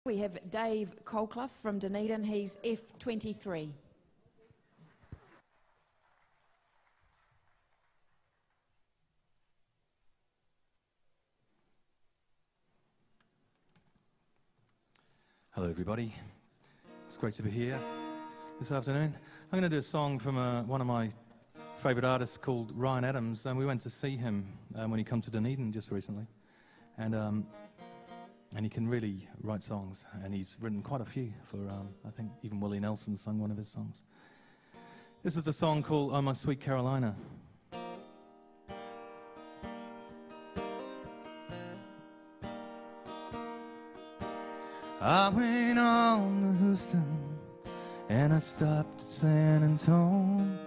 We have Dave Colclough from Dunedin. He's F23. Hello everybody, it's great to be here this afternoon. I'm going to do a song from one of my favourite artists called Ryan Adams, and we went to see him when he came to Dunedin just recently, and he can really write songs, and he's written quite a few for, I think even Willie Nelson sung one of his songs. This is a song called Oh My Sweet Carolina. I went on to Houston and I stopped at San Antonio.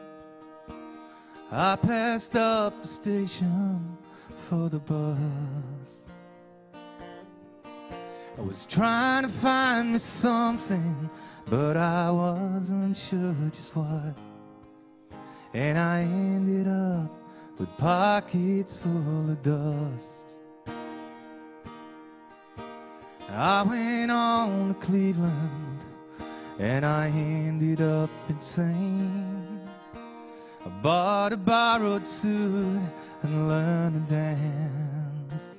I passed up the station for the bus. I was trying to find me something, but I wasn't sure just what. And I ended up with pockets full of dust. I went on to Cleveland and I ended up insane. I bought a borrowed suit and learned to dance.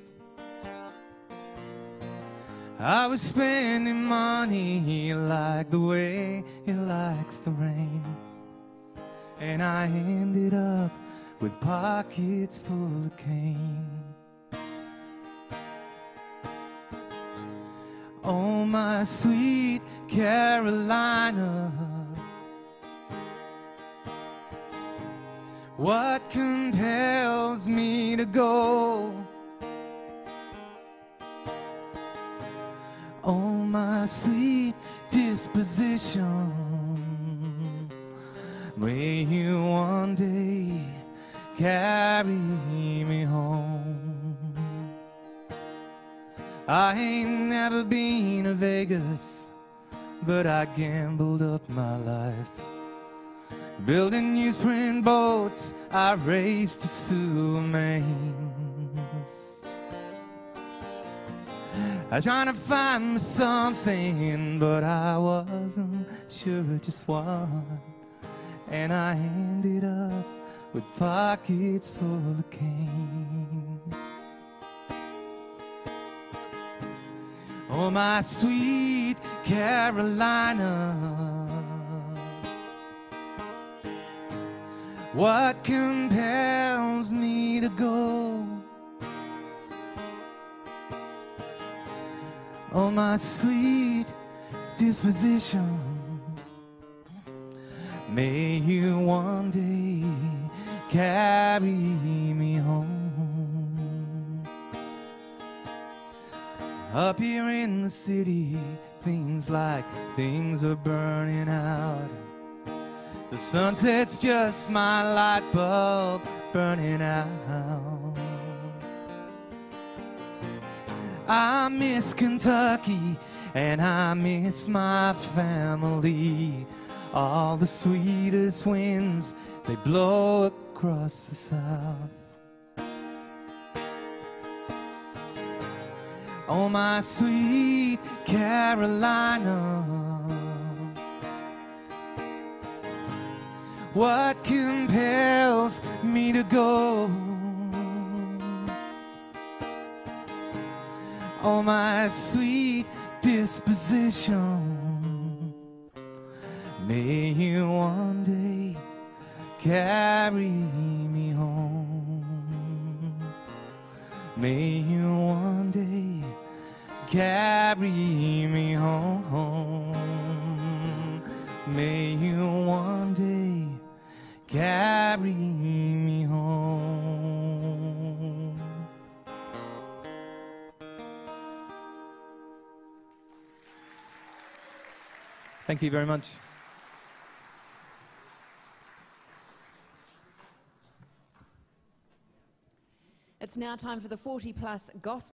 I was spending money like the way it likes to rain, and I ended up with pockets full of cane. Oh, my sweet Carolina, what compels me to go? Oh, my sweet disposition, may you one day carry me home. I ain't never been to Vegas, but I gambled up my life. Building newsprint boats, I raced to sewer mains. I was trying to find me something, but I wasn't sure just what. And I ended up with pockets full of cane. Oh, my sweet Carolina, what compels me to go? Oh, my sweet disposition, may you one day carry me home. Up here in the city, things like things are burning out. The sunset's just my light bulb burning out. I miss Kentucky and I miss my family. All the sweetest winds, they blow across the south. Oh, my sweet Carolina, what compels me to go? Oh, my sweet disposition, may you one day carry me home. May you one day carry me home. May you one day carry me home. Thank you very much. It's now time for the 40 Plus Gospel.